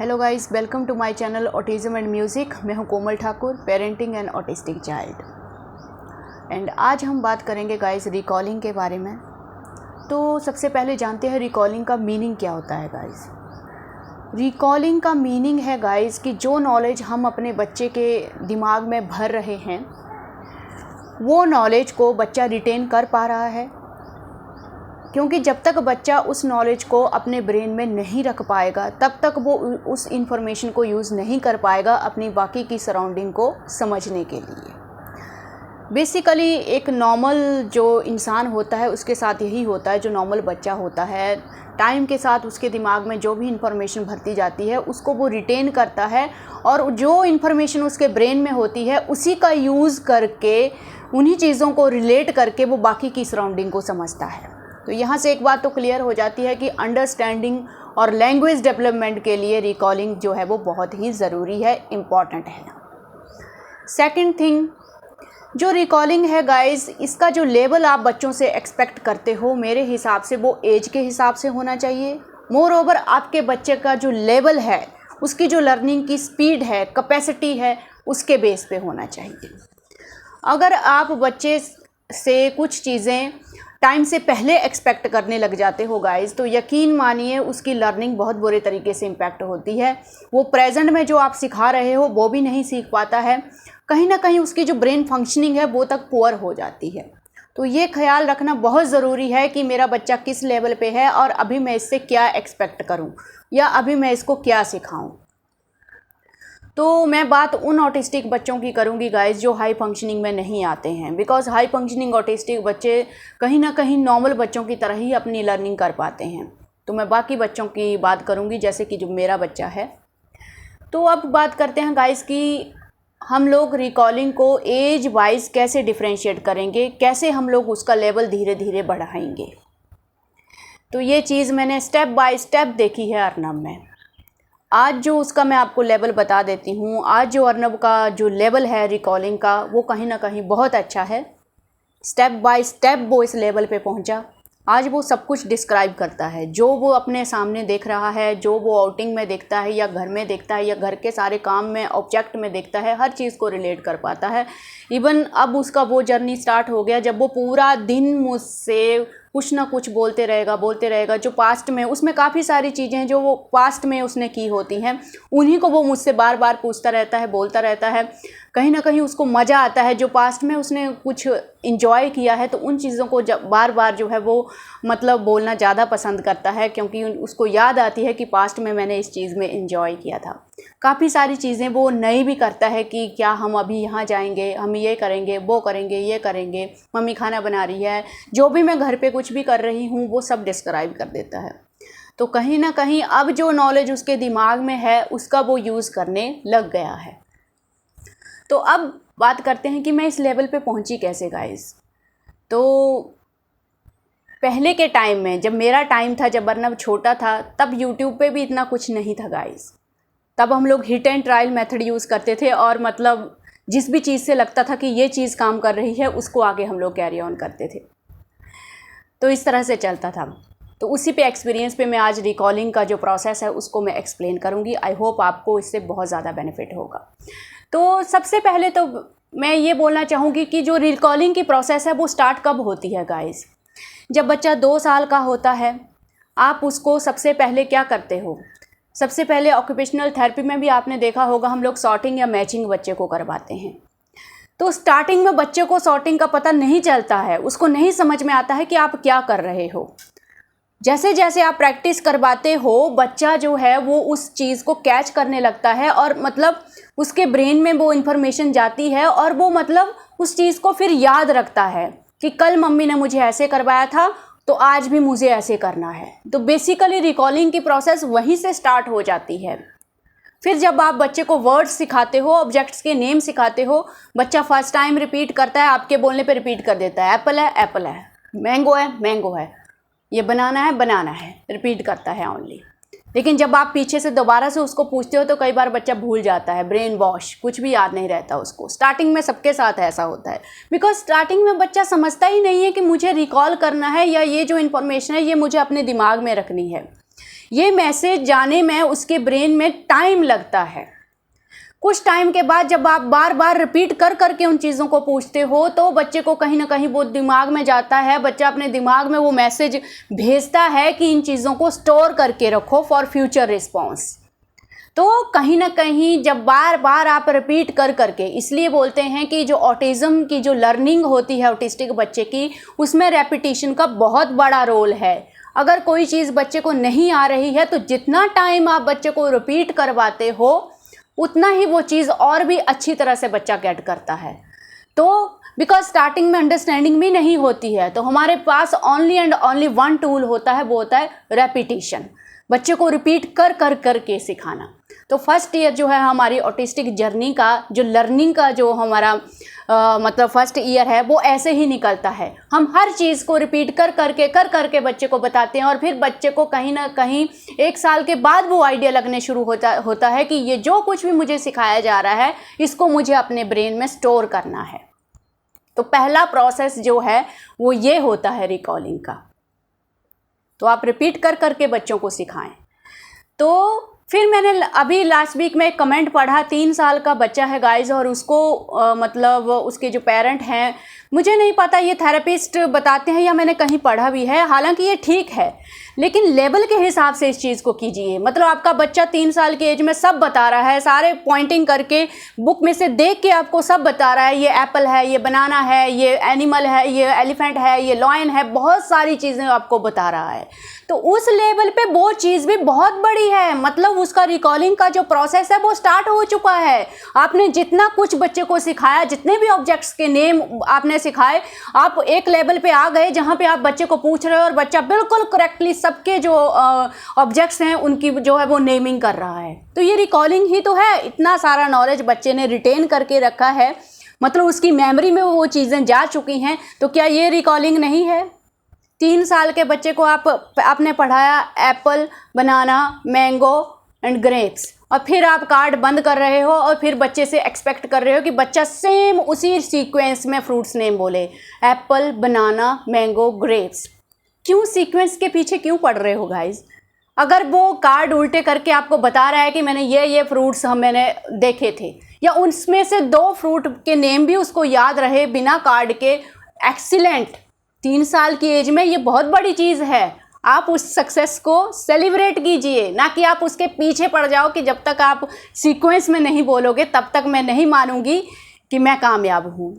Hello guys, welcome to my channel autism and music. मैं हूं Komal Thakur, parenting and autistic child. And आज हम बात करेंगे गाइस रिकॉलिंग के बारे में। तो सबसे पहले जानते हैं रिकॉलिंग का मीनिंग क्या होता है गाइस। रिकॉलिंग का मीनिंग है गाइस कि जो नॉलेज हम अपने बच्चे के दिमाग में भर रहे हैं वो नॉलेज को बच्चा रिटेन कर पा रहा है, क्योंकि जब तक बच्चा उस नॉलेज को अपने ब्रेन में नहीं रख पाएगा तब तक वो उस इंफॉर्मेशन को यूज़ नहीं कर पाएगा अपनी बाकी की सराउंडिंग को समझने के लिए। बेसिकली एक नॉर्मल जो इंसान होता है उसके साथ यही होता है। जो नॉर्मल बच्चा होता है, टाइम के साथ उसके दिमाग में जो भी इंफॉर्मेशन भरती जाती है उसको वो रिटेन करता है, और जो इंफॉर्मेशन उसके ब्रेन में होती है उसी का यूज़ करके, उन्हीं चीज़ों को रिलेट करके वो बाकी की सराउंडिंग को समझता है। तो यहाँ से एक बात तो क्लियर हो जाती है कि अंडरस्टैंडिंग और लैंग्वेज डेवलपमेंट के लिए रिकॉलिंग जो है वो बहुत ही ज़रूरी है, इम्पॉर्टेंट है। सेकंड थिंग, जो रिकॉलिंग है गाइस, इसका जो लेवल आप बच्चों से एक्सपेक्ट करते हो मेरे हिसाब से वो एज के हिसाब से होना चाहिए। मोर ओवर आपके बच्चे का जो लेवल है, उसकी जो लर्निंग की स्पीड है, कैपेसिटी है, उसके बेस पे होना चाहिए। अगर आप बच्चे से कुछ चीज़ें टाइम से पहले एक्सपेक्ट करने लग जाते हो गाइस, तो यकीन मानिए उसकी लर्निंग बहुत बुरे तरीके से इम्पैक्ट होती है। वो प्रेजेंट में जो आप सिखा रहे हो वो भी नहीं सीख पाता है, कहीं ना कहीं उसकी जो ब्रेन फंक्शनिंग है वो तक पुअर हो जाती है। तो ये ख्याल रखना बहुत ज़रूरी है कि मेरा बच्चा किस लेवल पे है और अभी मैं इससे क्या एक्सपेक्ट करूँ या अभी मैं इसको क्या सिखाऊँ। तो मैं बात उन ऑटिस्टिक बच्चों की करूंगी गाइस जो हाई फंक्शनिंग में नहीं आते हैं, बिकॉज हाई फंक्शनिंग ऑटिस्टिक बच्चे कहीं ना कहीं नॉर्मल बच्चों की तरह ही अपनी लर्निंग कर पाते हैं। तो मैं बाकी बच्चों की बात करूंगी जैसे कि जो मेरा बच्चा है। तो अब बात करते हैं गाइस कि हम लोग रिकॉलिंग को एज वाइज कैसे डिफ्रेंशिएट करेंगे, कैसे हम लोग उसका लेवल धीरे धीरे बढ़ाएंगे। तो ये चीज़ मैंने स्टेप बाय स्टेप देखी है अर्नब में। आज जो उसका मैं आपको लेवल बता देती हूँ। आज जो अर्नब का जो लेवल है रिकॉलिंग का वो कहीं ना कहीं बहुत अच्छा है। स्टेप बाय स्टेप वो इस लेवल पे पहुँचा। आज वो सब कुछ डिस्क्राइब करता है, जो वो अपने सामने देख रहा है, जो वो आउटिंग में देखता है या घर में देखता है या घर के सारे काम में ऑब्जेक्ट में देखता है, हर चीज़ को रिलेट कर पाता है। इवन अब उसका वो जर्नी स्टार्ट हो गया जब वो पूरा दिन मुझसे कुछ ना कुछ बोलते रहेगा। जो पास्ट में उसमें काफ़ी सारी चीज़ें हैं जो वो पास्ट में उसने की होती हैं, उन्हीं को वो मुझसे बार बार पूछता रहता है, बोलता रहता है। कहीं ना कहीं उसको मज़ा आता है, जो पास्ट में उसने कुछ इंजॉय किया है तो उन चीज़ों को जब बार बार जो है वो मतलब बोलना ज़्यादा पसंद करता है, क्योंकि उसको याद आती है कि पास्ट में मैंने इस चीज़ में इंजॉय किया था। काफ़ी सारी चीज़ें वो नई भी करता है कि क्या हम अभी यहाँ जाएंगे, हम ये करेंगे, वो करेंगे, ये करेंगे, मम्मी खाना बना रही है, जो भी मैं घर पे कुछ भी कर रही हूँ वो सब डिस्क्राइब कर देता है। तो कहीं ना कहीं अब जो नॉलेज उसके दिमाग में है उसका वो यूज़ करने लग गया है। तो अब बात करते हैं कि मैं इस लेवल पे पहुंची कैसे गाइस। तो पहले के टाइम में, जब मेरा टाइम था, जब अर्नब छोटा था, तब यूट्यूब पे भी इतना कुछ नहीं था गाइस। तब हम लोग hit and trial method use करते थे, और मतलब जिस भी चीज़ से लगता था कि ये चीज़ काम कर रही है उसको आगे हम लोग कैरी ऑन करते थे। तो इस तरह से चलता था। तो उसी पे एक्सपीरियंस पे मैं आज रिकॉलिंग का जो प्रोसेस है उसको मैं एक्सप्लेन करूँगी। आई होप आपको इससे बहुत ज़्यादा बेनिफिट होगा। तो सबसे पहले तो मैं ये बोलना चाहूँगी कि जो रिकॉलिंग की प्रोसेस है वो स्टार्ट कब होती है गाइस। जब बच्चा 2 साल का होता है, आप उसको सबसे पहले क्या करते हो, सबसे पहले ऑक्यूपेशनल थेरेपी में भी आपने देखा होगा हम लोग सॉर्टिंग या मैचिंग बच्चे को करवाते हैं। तो स्टार्टिंग में बच्चे को सॉर्टिंग का पता नहीं चलता है, उसको नहीं समझ में आता है कि आप क्या कर रहे हो। जैसे जैसे आप प्रैक्टिस करवाते हो बच्चा जो है वो उस चीज़ को कैच करने लगता है, और मतलब उसके ब्रेन में वो इन्फॉर्मेशन जाती है और वो मतलब उस चीज़ को फिर याद रखता है कि कल मम्मी ने मुझे ऐसे करवाया था तो आज भी मुझे ऐसे करना है। तो बेसिकली रिकॉलिंग की प्रोसेस वहीं से स्टार्ट हो जाती है। फिर जब आप बच्चे को वर्ड्स सिखाते हो, ऑब्जेक्ट्स के नेम सिखाते हो, बच्चा फर्स्ट टाइम रिपीट करता है, आपके बोलने पे रिपीट कर देता है। एप्पल है एप्पल है, मैंगो है मैंगो है, ये बनाना है, रिपीट करता है ओनली। लेकिन जब आप पीछे से दोबारा से उसको पूछते हो तो कई बार बच्चा भूल जाता है, ब्रेन वॉश, कुछ भी याद नहीं रहता उसको। स्टार्टिंग में सबके साथ ऐसा होता है, बिकॉज स्टार्टिंग में बच्चा समझता ही नहीं है कि मुझे रिकॉल करना है या ये जो इन्फॉर्मेशन है ये मुझे अपने दिमाग में रखनी है। ये मैसेज जाने में उसके ब्रेन में टाइम लगता है। कुछ टाइम के बाद जब आप बार बार रिपीट कर करके उन चीज़ों को पूछते हो तो बच्चे को कहीं ना कहीं वो दिमाग में जाता है, बच्चा अपने दिमाग में वो मैसेज भेजता है कि इन चीज़ों को स्टोर करके रखो फॉर फ्यूचर रिस्पॉन्स। तो कहीं ना कहीं जब बार बार आप रिपीट कर करके, इसलिए बोलते हैं कि जो ऑटिज़म की जो लर्निंग होती है ऑटिस्टिक बच्चे की, उसमें रेपिटेशन का बहुत बड़ा रोल है। अगर कोई चीज़ बच्चे को नहीं आ रही है तो जितना टाइम आप बच्चे को रिपीट करवाते हो उतना ही वो चीज़ और भी अच्छी तरह से बच्चा गेट करता है। तो बिकॉज स्टार्टिंग में अंडरस्टैंडिंग भी नहीं होती है, तो हमारे पास only and only one tool होता है, वो होता है रेपिटेशन, बच्चे को रिपीट कर कर कर के सिखाना। तो फर्स्ट ईयर जो है हमारी ऑटिस्टिक जर्नी का जो लर्निंग का जो हमारा मतलब फर्स्ट ईयर है वो ऐसे ही निकलता है। हम हर चीज़ को रिपीट कर करके बच्चे को बताते हैं और फिर बच्चे को कहीं ना कहीं 1 साल के बाद वो आइडिया लगने शुरू होता है कि ये जो कुछ भी मुझे सिखाया जा रहा है इसको मुझे अपने ब्रेन में स्टोर करना है। तो पहला प्रोसेस जो है वो ये होता है रिकॉलिंग का। तो आप रिपीट कर करके बच्चों को सिखाएं। तो फिर मैंने अभी लास्ट वीक में एक कमेंट पढ़ा, 3 साल का बच्चा है गाइज, और उसको मतलब उसके जो पेरेंट हैं, मुझे नहीं पता ये थेरेपिस्ट बताते हैं या मैंने कहीं पढ़ा भी है, हालांकि ये ठीक है, लेकिन लेवल के हिसाब से इस चीज़ को कीजिए। मतलब आपका बच्चा 3 साल की एज में सब बता रहा है, सारे पॉइंटिंग करके बुक में से देख के आपको सब बता रहा है, ये एप्पल है, ये बनाना है, ये एनिमल है, ये एलिफेंट है, ये लॉयन है, बहुत सारी चीज़ें आपको बता रहा है। तो उस लेवल पे वो चीज़ भी बहुत बड़ी है, मतलब उसका रिकॉलिंग का जो प्रोसेस है वो स्टार्ट हो चुका है। आपने जितना कुछ बच्चे को सिखाया, जितने भी ऑब्जेक्ट्स के नेम आपने सिखाए, आप एक लेवल पे आ गए जहाँ पे आप बच्चे को पूछ रहे हो और बच्चा बिल्कुल करेक्टली सबके जो ऑब्जेक्ट्स हैं उनकी जो है वो नेमिंग कर रहा है। तो ये रिकॉलिंग ही तो है, इतना सारा नॉलेज बच्चे ने रिटेन करके रखा है, मतलब उसकी मेमोरी में वो चीज़ें जा चुकी हैं। तो क्या ये रिकॉलिंग नहीं है? 3 साल के बच्चे को आपने पढ़ाया Apple, banana, mango and grapes, और फिर आप कार्ड बंद कर रहे हो और फिर बच्चे से एक्सपेक्ट कर रहे हो कि बच्चा सेम उसी सीक्वेंस में फ्रूट्स नेम बोले, एप्पल, बनाना, मैंगो, ग्रेप्स। क्यों सीक्वेंस के पीछे क्यों पढ़ रहे हो गाइज? अगर वो कार्ड उल्टे करके आपको बता रहा है कि मैंने ये फ्रूट्स मैंने देखे थे, या उनमें से 2 फ्रूट के नेम भी उसको याद रहे बिना कार्ड के, एक्सीलेंट। 3 साल की एज में ये बहुत बड़ी चीज़ है। आप उस सक्सेस को सेलिब्रेट कीजिए, ना कि आप उसके पीछे पड़ जाओ कि जब तक आप सीक्वेंस में नहीं बोलोगे तब तक मैं नहीं मानूंगी कि मैं कामयाब हूँ।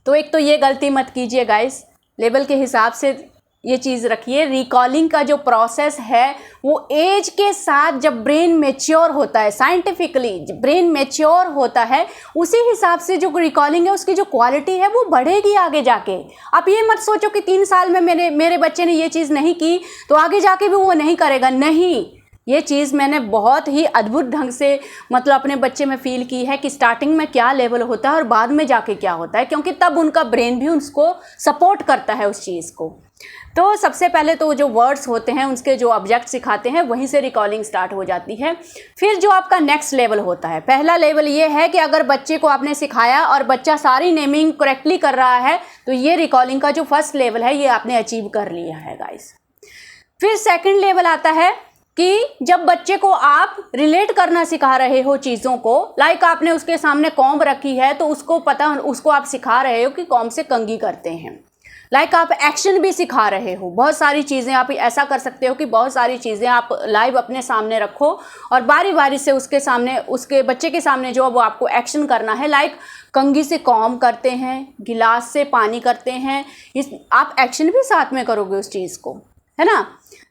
तो एक तो ये गलती मत कीजिए गाइस, लेवल के हिसाब से ये चीज़ रखिए। रिकॉलिंग का जो प्रोसेस है वो एज के साथ जब ब्रेन मैच्योर होता है, साइंटिफिकली ब्रेन मैच्योर होता है, उसी हिसाब से जो रिकॉलिंग है उसकी जो क्वालिटी है वो बढ़ेगी आगे जाके। आप ये मत सोचो कि 3 साल में मेरे बच्चे ने ये चीज़ नहीं की तो आगे जाके भी वो नहीं करेगा। नहीं, ये चीज़ मैंने बहुत ही अद्भुत ढंग से मतलब अपने बच्चे में फील की है कि स्टार्टिंग में क्या लेवल होता है और बाद में जाके क्या होता है, क्योंकि तब उनका ब्रेन भी उसको सपोर्ट करता है उस चीज़ को। तो सबसे पहले तो जो वर्ड्स होते हैं उसके जो ऑब्जेक्ट सिखाते हैं वहीं से रिकॉलिंग स्टार्ट हो जाती है। फिर जो आपका नेक्स्ट लेवल होता है, पहला लेवल ये है कि अगर बच्चे को आपने सिखाया और बच्चा सारी नेमिंग करेक्टली कर रहा है तो ये रिकॉलिंग का जो फर्स्ट लेवल है ये आपने अचीव कर लिया है गाइस। फिर सेकंड लेवल आता है कि जब बच्चे को आप रिलेट करना सिखा रहे हो चीज़ों को, लाइक आपने उसके सामने कॉम्ब रखी है तो उसको आप सिखा रहे हो कि कॉम्ब से कंघी करते हैं। लाइक आप एक्शन भी सिखा रहे हो, बहुत सारी चीज़ें आप ऐसा कर सकते हो कि बहुत सारी चीज़ें आप लाइव अपने सामने रखो और बारी बारी से उसके बच्चे के सामने जो वो आपको एक्शन करना है। लाइक कंघी से कॉम्ब करते हैं, गिलास से पानी करते हैं, आप एक्शन भी साथ में करोगे उस चीज़ को, है ना।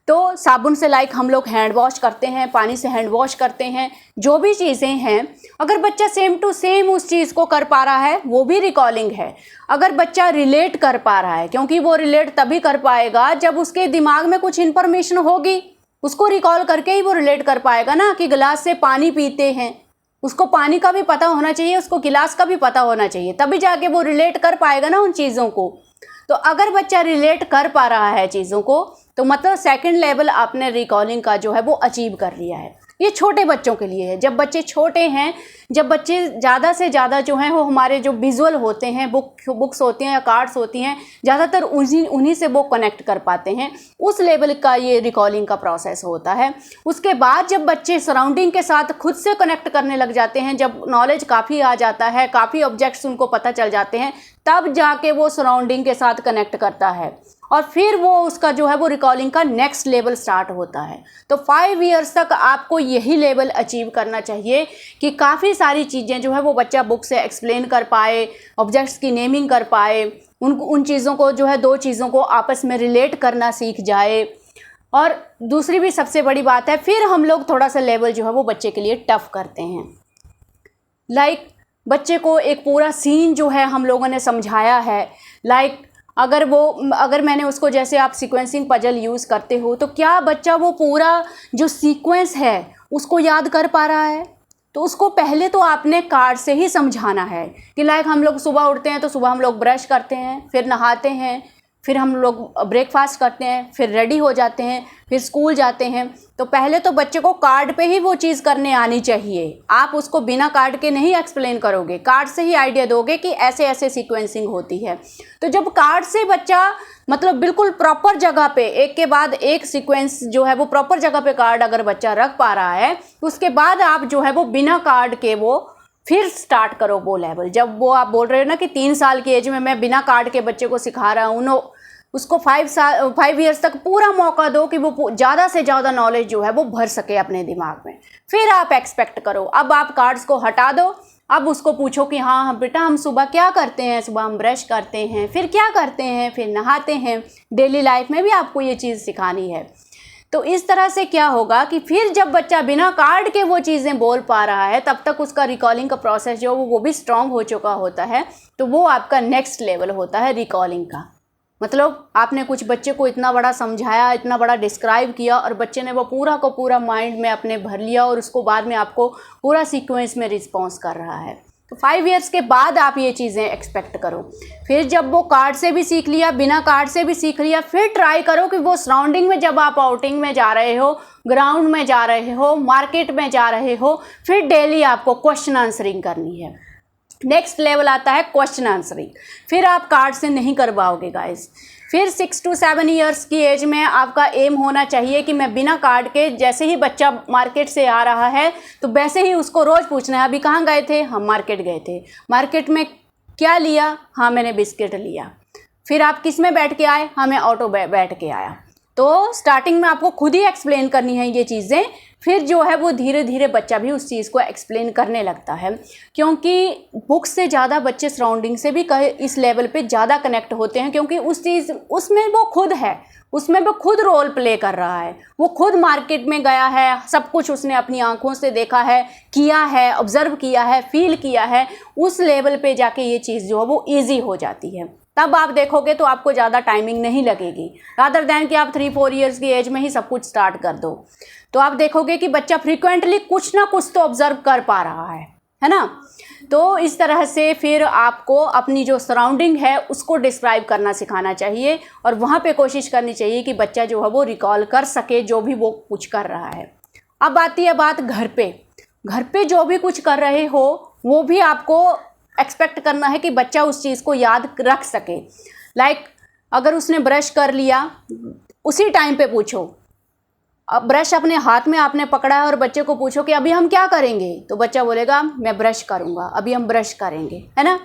तो साबुन से लाइक हम लोग हैंड वॉश करते हैं, पानी से हैंड वॉश करते हैं, जो भी चीज़ें हैं, अगर बच्चा सेम टू सेम उस चीज़ को कर पा रहा है वो भी रिकॉलिंग है। अगर बच्चा रिलेट कर पा रहा है, क्योंकि वो रिलेट तभी कर पाएगा जब उसके दिमाग में कुछ इन्फॉर्मेशन होगी, उसको रिकॉल करके ही वो रिलेट कर पाएगा ना। कि गिलास से पानी पीते हैं, उसको पानी का भी पता होना चाहिए, उसको गिलास का भी पता होना चाहिए, तभी जाके वो रिलेट कर पाएगा ना उन चीज़ों को। तो अगर बच्चा रिलेट कर पा रहा है चीज़ों को तो मतलब सेकंड लेवल आपने रिकॉलिंग का जो है वो अचीव कर लिया है। ये छोटे बच्चों के लिए है। जब बच्चे छोटे हैं, जब बच्चे ज़्यादा से ज़्यादा जो हैं वो हमारे जो विजुअल होते हैं, बुक्स होती हैं या कार्ड्स होती हैं, ज़्यादातर उन्हीं से वो कनेक्ट कर पाते हैं, उस लेवल का ये रिकॉलिंग का प्रोसेस होता है। उसके बाद जब बच्चे सराउंडिंग के साथ खुद से कनेक्ट करने लग जाते हैं, जब नॉलेज काफ़ी आ जाता है, काफ़ी ऑब्जेक्ट्स उनको पता चल जाते हैं, तब जाके वो सराउंडिंग के साथ कनेक्ट करता है और फिर वो उसका जो है वो रिकॉलिंग का नेक्स्ट लेवल स्टार्ट होता है। तो 5 इयर्स तक आपको यही लेवल अचीव करना चाहिए कि काफ़ी सारी चीज़ें जो है वो बच्चा बुक से एक्सप्लेन कर पाए, ऑब्जेक्ट्स की नेमिंग कर पाए, उन चीज़ों को जो है 2 चीज़ों को आपस में रिलेट करना सीख जाए। और दूसरी भी सबसे बड़ी बात है, फिर हम लोग थोड़ा सा लेवल जो है वो बच्चे के लिए टफ करते हैं। बच्चे को एक पूरा सीन जो है हम लोगों ने समझाया है, अगर मैंने उसको, जैसे आप सीक्वेंसिंग पजल यूज़ करते हो, तो क्या बच्चा वो पूरा जो सीक्वेंस है उसको याद कर पा रहा है? तो उसको पहले तो आपने कार्ड से ही समझाना है कि हम लोग सुबह उठते हैं तो सुबह हम लोग ब्रश करते हैं, फिर नहाते हैं, फिर हम लोग ब्रेकफास्ट करते हैं, फिर रेडी हो जाते हैं, फिर स्कूल जाते हैं। तो पहले तो बच्चे को कार्ड पे ही वो चीज़ करने आनी चाहिए। आप उसको बिना कार्ड के नहीं एक्सप्लेन करोगे, कार्ड से ही आइडिया दोगे कि ऐसे ऐसे सीक्वेंसिंग होती है। तो जब कार्ड से बच्चा बिल्कुल प्रॉपर जगह पे एक के बाद एक सीक्वेंस जो है वो प्रॉपर जगह पे कार्ड अगर बच्चा रख पा रहा है, तो उसके बाद आप जो है वो बिना कार्ड के वो फिर स्टार्ट करो वो लेवल। जब वो आप बोल रहे हो ना कि 3 साल की एज में मैं बिना कार्ड के बच्चे को सिखा रहा हूँ, उसको 5 इयर्स तक पूरा मौका दो कि वो ज़्यादा से ज़्यादा नॉलेज जो है वो भर सके अपने दिमाग में। फिर आप एक्सपेक्ट करो, अब आप कार्ड्स को हटा दो, अब उसको पूछो कि हाँ बेटा हम सुबह क्या करते हैं, सुबह हम ब्रश करते हैं, फिर क्या करते हैं, फिर नहाते हैं। डेली लाइफ में भी आपको ये चीज़ सिखानी है। तो इस तरह से क्या होगा कि फिर जब बच्चा बिना कार्ड के वो चीज़ें बोल पा रहा है, तब तक उसका रिकॉलिंग का प्रोसेस जो वो भी स्ट्रॉन्ग हो चुका होता है। तो वो आपका नेक्स्ट लेवल होता है रिकॉलिंग का। आपने कुछ बच्चे को इतना बड़ा समझाया, इतना बड़ा डिस्क्राइब किया और बच्चे ने वो पूरा को पूरा माइंड में अपने भर लिया और उसको बाद में आपको पूरा सीक्वेंस में रिस्पॉन्स कर रहा है। तो 5 इयर्स के बाद आप ये चीज़ें एक्सपेक्ट करो। फिर जब वो कार्ड से भी सीख लिया, बिना कार्ड से भी सीख लिया, फिर ट्राई करो कि वो सराउंडिंग में जब आप आउटिंग में जा रहे हो, ग्राउंड में जा रहे हो, मार्केट में जा रहे हो, फिर डेली आपको क्वेश्चन आंसरिंग करनी है। नेक्स्ट लेवल आता है क्वेश्चन आंसरिंग। फिर आप कार्ड से नहीं कर पाओगे गाइस। फिर 6 to 7 इयर्स की एज में आपका एम होना चाहिए कि मैं बिना कार्ड के, जैसे ही बच्चा मार्केट से आ रहा है तो वैसे ही उसको रोज़ पूछना है, अभी कहाँ गए थे? हम मार्केट गए थे। मार्केट में क्या लिया? हाँ मैंने बिस्किट लिया। फिर आप किस में बैठ के आए? हाँ मैं ऑटो बैठ के आया। तो स्टार्टिंग में आपको खुद ही एक्सप्लेन करनी है ये चीज़ें, फिर जो है वो धीरे धीरे बच्चा भी उस चीज़ को एक्सप्लेन करने लगता है। क्योंकि बुक से ज़्यादा बच्चे सराउंडिंग से भी इस लेवल पे ज़्यादा कनेक्ट होते हैं, क्योंकि उसमें वो खुद है, उसमें वो खुद रोल प्ले कर रहा है। वो खुद मार्केट में गया है, सब कुछ उसने अपनी आंखों से देखा है, किया है, ऑब्जर्व किया है, फील किया है। उस लेवल पे जाके ये चीज़ जो है वो ईजी हो जाती है। तब आप देखोगे तो आपको ज़्यादा टाइमिंग नहीं लगेगी, रादर दैन कि आप 3-4 इयर्स की एज में ही सब कुछ स्टार्ट कर दो। तो आप देखोगे कि बच्चा फ्रीक्वेंटली कुछ ना कुछ तो ऑब्जर्व कर पा रहा है ना। तो इस तरह से फिर आपको अपनी जो सराउंडिंग है उसको डिस्क्राइब करना सिखाना चाहिए और वहाँ पे कोशिश करनी चाहिए कि बच्चा जो है वो रिकॉल कर सके जो भी वो कुछ कर रहा है। अब आती है बात घर पे जो भी कुछ कर रहे हो वो भी आपको एक्सपेक्ट करना है कि बच्चा उस चीज़ को याद रख सके। अगर उसने ब्रश कर लिया, उसी टाइम पे पूछो। अब ब्रश अपने हाथ में आपने पकड़ा है और बच्चे को पूछो कि अभी हम क्या करेंगे, तो बच्चा बोलेगा मैं ब्रश करूँगा, अभी हम ब्रश करेंगे, है ना।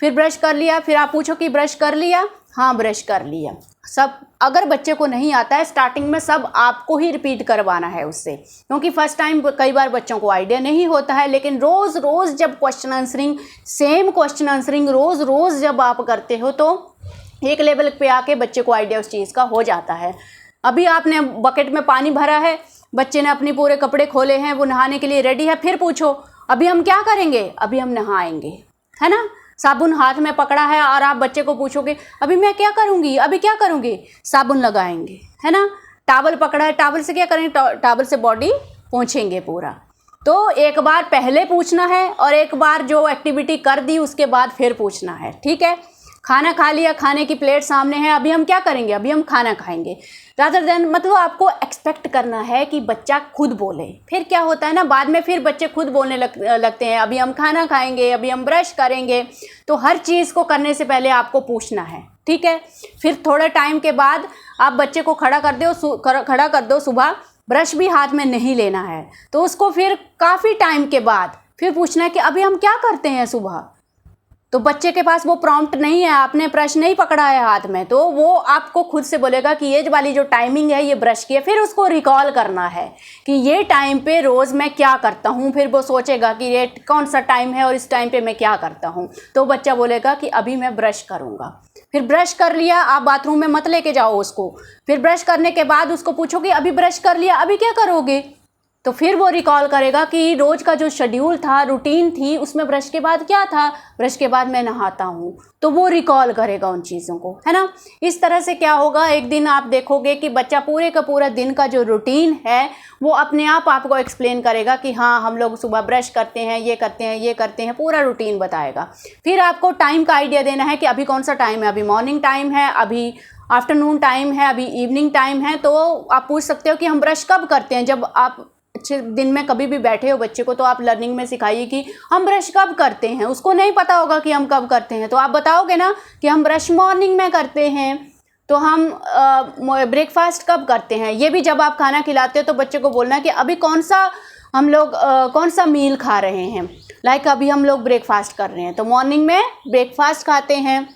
फिर ब्रश कर लिया, फिर आप पूछो कि ब्रश कर लिया? हाँ ब्रश कर लिया। सब अगर बच्चे को नहीं आता है, स्टार्टिंग में सब आपको ही रिपीट करवाना है उससे, क्योंकि फर्स्ट टाइम कई बार बच्चों को आइडिया नहीं होता है। लेकिन रोज़ रोज़ जब सेम क्वेश्चन आंसरिंग रोज़ रोज़ जब आप करते हो तो एक लेवल पे आके बच्चे को आइडिया उस चीज़ का हो जाता है। अभी आपने बकेट में पानी भरा है, बच्चे ने अपने पूरे कपड़े खोले हैं, वो नहाने के लिए रेडी है, फिर पूछो अभी हम क्या करेंगे? अभी हम नहाएंगे, है ना। साबुन हाथ में पकड़ा है और आप बच्चे को पूछोगे अभी मैं क्या करूँगी, अभी क्या करूँगी? साबुन लगाएंगे, है ना। टॉवल पकड़ा है, टॉवल से क्या करेंगे? टॉवल से बॉडी पोंछेंगे पूरा। तो एक बार पहले पूछना है और एक बार जो एक्टिविटी कर दी उसके बाद फिर पूछना है, ठीक है। खाना खा लिया, खाने की प्लेट सामने है, अभी हम क्या करेंगे? अभी हम खाना खाएंगे। रादर देन मतलब आपको एक्सपेक्ट करना है कि बच्चा खुद बोले। फिर क्या होता है ना, बाद में फिर बच्चे खुद बोलने लगते हैं, अभी हम खाना खाएंगे, अभी हम ब्रश करेंगे। तो हर चीज़ को करने से पहले आपको पूछना है, ठीक है। फिर थोड़े टाइम के बाद आप बच्चे को खड़ा कर दो सुबह, ब्रश भी हाथ में नहीं लेना है। तो उसको फिर काफ़ी टाइम के बाद फिर पूछना है कि अभी हम क्या करते हैं सुबह। तो बच्चे के पास वो प्रॉम्प्ट नहीं है, आपने ब्रश नहीं पकड़ा है हाथ में, तो वो आपको खुद से बोलेगा कि ये वाली जो टाइमिंग है ये ब्रश की है। फिर उसको रिकॉल करना है कि ये टाइम पे रोज़ मैं क्या करता हूँ। फिर वो सोचेगा कि ये कौन सा टाइम है और इस टाइम पे मैं क्या करता हूँ। तो बच्चा बोलेगा कि अभी मैं ब्रश करूँगा। फिर ब्रश कर लिया, आप बाथरूम में मत लेके जाओ उसको। फिर ब्रश करने के बाद उसको पूछो कि अभी ब्रश कर लिया, अभी क्या करोगे। तो फिर वो रिकॉल करेगा कि रोज़ का जो शेड्यूल था, रूटीन थी, उसमें ब्रश के बाद क्या था, ब्रश के बाद मैं नहाता हूँ। तो वो रिकॉल करेगा उन चीज़ों को, है ना। इस तरह से क्या होगा, एक दिन आप देखोगे कि बच्चा पूरे का पूरा दिन का जो रूटीन है वो अपने आप आपको एक्सप्लेन करेगा कि हाँ हम लोग सुबह ब्रश करते हैं, ये करते हैं, ये करते हैं, पूरा रूटीन बताएगा। फिर आपको टाइम का आइडिया देना है कि अभी कौन सा टाइम है, अभी मॉर्निंग टाइम है, अभी आफ्टरनून टाइम है, अभी इवनिंग टाइम है। तो आप पूछ सकते हो कि हम ब्रश कब करते हैं। जब आप अच्छे दिन में कभी भी बैठे हो बच्चे को, तो आप लर्निंग में सिखाइए कि हम ब्रश कब करते हैं। उसको नहीं पता होगा कि हम कब करते हैं, तो आप बताओगे ना कि हम ब्रश मॉर्निंग में करते हैं। तो हम ब्रेकफास्ट कब करते हैं। ये भी जब आप खाना खिलाते हो तो बच्चे को बोलना है कि अभी कौन सा मील खा रहे हैं। लाइक अभी हम लोग ब्रेकफास्ट कर रहे हैं, तो मॉर्निंग में ब्रेकफास्ट खाते हैं।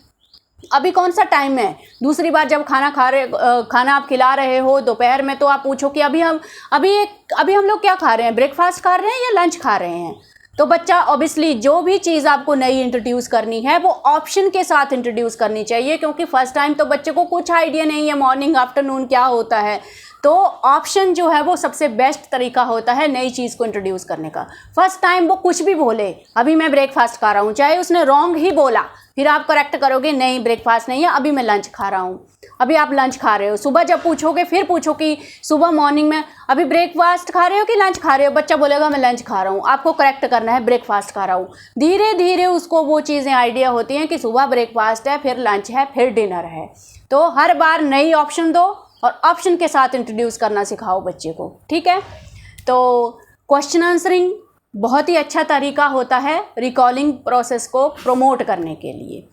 अभी कौन सा टाइम है। दूसरी बार जब खाना आप खिला रहे हो दोपहर में, तो आप पूछो कि अभी हम लोग क्या खा रहे हैं, ब्रेकफास्ट खा रहे हैं या लंच खा रहे हैं। तो बच्चा ऑब्वियसली जो भी चीज़ आपको नई इंट्रोड्यूस करनी है वो ऑप्शन के साथ इंट्रोड्यूस करनी चाहिए, क्योंकि फर्स्ट टाइम तो बच्चे को कुछ आइडिया नहीं है मॉर्निंग आफ्टरनून क्या होता है। तो ऑप्शन जो है वो सबसे बेस्ट तरीका होता है नई चीज़ को इंट्रोड्यूस करने का। फर्स्ट टाइम वो कुछ भी बोले, अभी मैं ब्रेकफास्ट खा रहा हूँ, चाहे उसने रॉन्ग ही बोला, फिर आप करेक्ट करोगे, नहीं ब्रेकफास्ट नहीं है, अभी मैं लंच खा रहा हूँ। अभी आप लंच खा रहे हो। सुबह जब पूछोगे फिर पूछो कि सुबह मॉर्निंग में अभी ब्रेकफास्ट खा रहे हो कि लंच खा रहे हो। बच्चा बोलेगा मैं लंच खा रहा हूँ, आपको करेक्ट करना है ब्रेकफास्ट खा रहा हूँ। धीरे धीरे उसको वो चीज़ें आइडिया होती हैं कि सुबह ब्रेकफास्ट है, फिर लंच है, फिर डिनर है। तो हर बार नई ऑप्शन दो और ऑप्शन के साथ इंट्रोड्यूस करना सिखाओ बच्चे को, ठीक है। तो क्वेश्चन आंसरिंग बहुत ही अच्छा तरीका होता है रिकॉलिंग प्रोसेस को प्रमोट करने के लिए।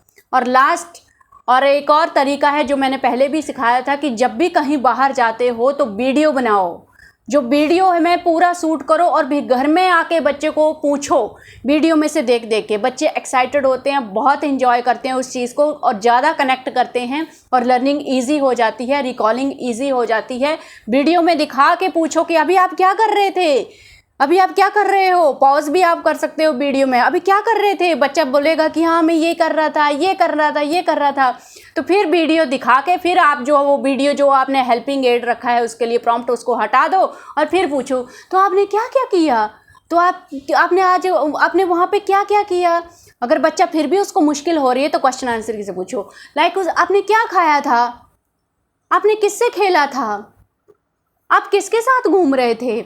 और एक और तरीका है जो मैंने पहले भी सिखाया था कि जब भी कहीं बाहर जाते हो तो वीडियो बनाओ। जो वीडियो है मैं पूरा शूट करो और भी घर में आके बच्चे को पूछो। वीडियो में से देख देख के बच्चे एक्साइटेड होते हैं, बहुत एंजॉय करते हैं उस चीज़ को और ज़्यादा कनेक्ट करते हैं और लर्निंग ईजी हो जाती है, रिकॉलिंग ईजी हो जाती है। वीडियो में दिखा के पूछो कि अभी आप क्या कर रहे थे, अभी आप क्या कर रहे हो। पॉज भी आप कर सकते हो वीडियो में, अभी क्या कर रहे थे। बच्चा बोलेगा कि हाँ मैं ये कर रहा था, ये कर रहा था, ये कर रहा था। तो फिर वीडियो दिखा के फिर आप वो वीडियो जो आपने हेल्पिंग एड रखा है उसके लिए प्रॉम्प्ट उसको हटा दो और फिर पूछो तो आपने क्या क्या किया, तो आपने वहाँ पे क्या क्या किया। अगर बच्चा फिर भी उसको मुश्किल हो रही है तो क्वेश्चन आंसर से पूछो। लाइक आपने क्या खाया था, आपने किससे खेला था, आप किसके साथ घूम रहे थे।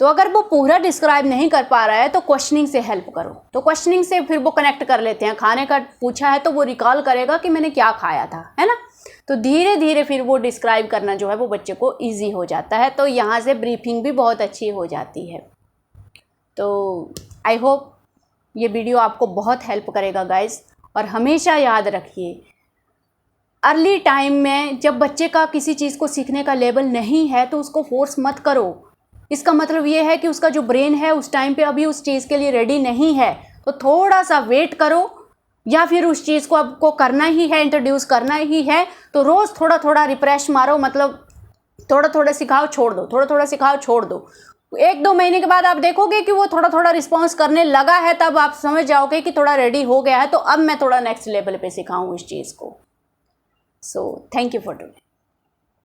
तो अगर वो पूरा डिस्क्राइब नहीं कर पा रहा है तो क्वेश्चनिंग से हेल्प करो। तो क्वेश्चनिंग से फिर वो कनेक्ट कर लेते हैं। खाने का पूछा है तो वो रिकॉल करेगा कि मैंने क्या खाया था, है ना। तो धीरे धीरे फिर वो डिस्क्राइब करना जो है वो बच्चे को ईजी हो जाता है। तो यहाँ से ब्रीफिंग भी बहुत अच्छी हो जाती है। तो आई होप ये वीडियो आपको बहुत हेल्प करेगा गाइस। और हमेशा याद रखिए अर्ली टाइम में जब बच्चे का किसी चीज़ को सीखने का लेवल नहीं है तो उसको फोर्स मत करो। इसका मतलब ये है कि उसका जो ब्रेन है उस टाइम पे अभी उस चीज़ के लिए रेडी नहीं है। तो थोड़ा सा वेट करो, या फिर उस चीज़ को आपको करना ही है, इंट्रोड्यूस करना ही है तो रोज़ थोड़ा थोड़ा रिफ्रेश मारो। मतलब थोड़ा थोड़ा सिखाओ छोड़ दो, थोड़ा थोड़ा सिखाओ छोड़ दो। 1-2 महीने के बाद आप देखोगे कि वो थोड़ा थोड़ा रिस्पॉन्स करने लगा है, तब आप समझ जाओगे कि थोड़ा रेडी हो गया है। तो अब मैं थोड़ा नेक्स्ट लेवल पे सिखाऊँ इस चीज़ को। So thank you for today.